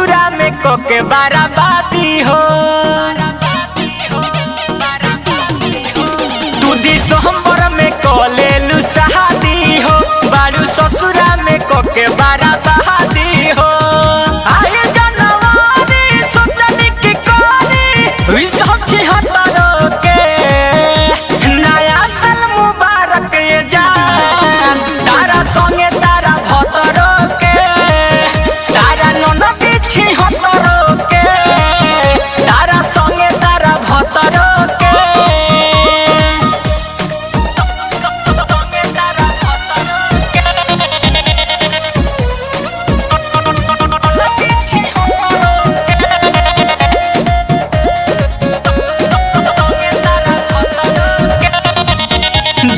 ससुरा में कोके बाराबादी हो। तू दिसंबर में कोलेलू शादी हो, बारू ससुरा में कोके बाराबादी हो। आए जनवरी सोचनी की कोनी हुई सब छिहत्तरों के, नया साल मुबारक ये जान, तारा संगे तारा भतरों के, तारा ननदी छिहत्तरों के, तारा संगे तारा भतरों के।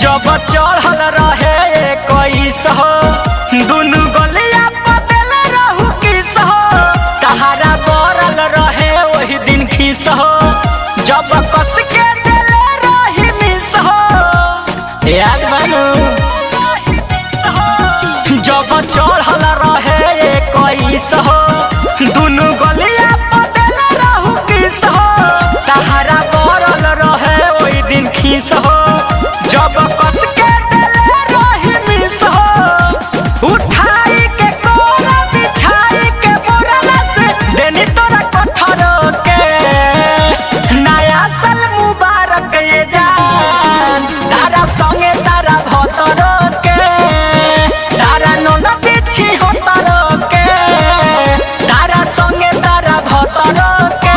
जब चढ़ल रहे 21 हो, दुनू गलिया बदल रहू किस हो, तहारा बरल रहे वही दिन खीस हो, जब कस के दिले रही मिस हो, याद बनू। जब चढ़ल रहे 21 हो, दुनू गलिया बदल रहू किस हो, तहारा बरल रहे वही दिन खीस हो, जब कस के दिले रही मिस हो, उठाई के कोरा बिछाई के बोरला से देनी तोरा कठरों के, नया साल मुबारक ये जान, तारा संगे तारा भतरों के, तारा ननदी छिहत्तरों के, तारा संगे तारा भतरों के।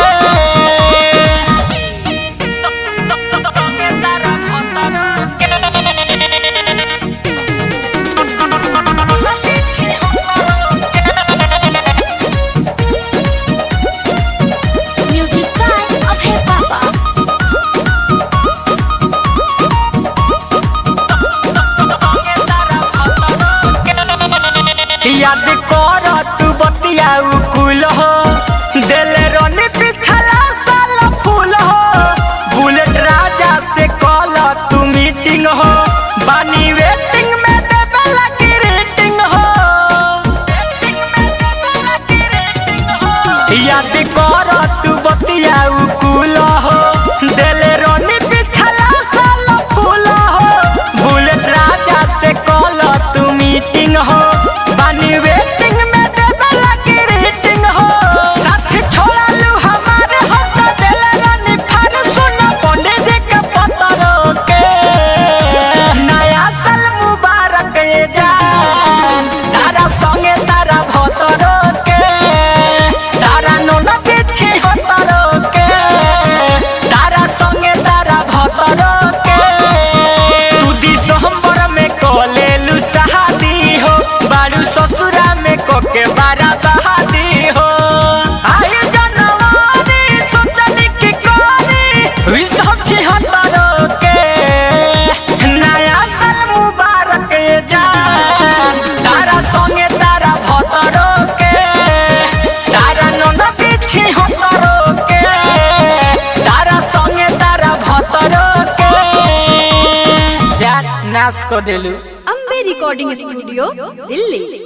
याद कर तू बतिया कुल हो, दिले रोनी पिछला साल फूल हो, बुलेट राजा से कॉल तू मीटिंग हो, बानी वेटिंग में देवे लगी रेटिंग हो। याद कर तू बतिया कुल हो, दिले रोनी पिछला साल फूल हो, बुलेट राजा से कॉल तू मीटिंग हो, बानी वेटिंग में देवे लगी रेटिंग हो, साथ छोड़ा लू हमारे हाथ दिल रानी फार सुना पंडित जी के पत्रों के, नया साल मुबारक ये जान, तारा संगे तारा भतरों के, तारा ननदी छिहत्तरों के, तारा संगे तारा भतरों के। तू दिसंबर में कोलेलू शादी हो, बारू ससुरा में कोके बाराबादी हो। आए जनवरी सोचनी की कोनी हुई सब छिहत्तरों के, नया साल मुबारक ये जान, तारा संगे तारा भतरों के, तारा ननदी छिहत्तरों के, तारा संगे तारा भतरों के। जा नाश को दिलू। Ambe recording studio Delhi.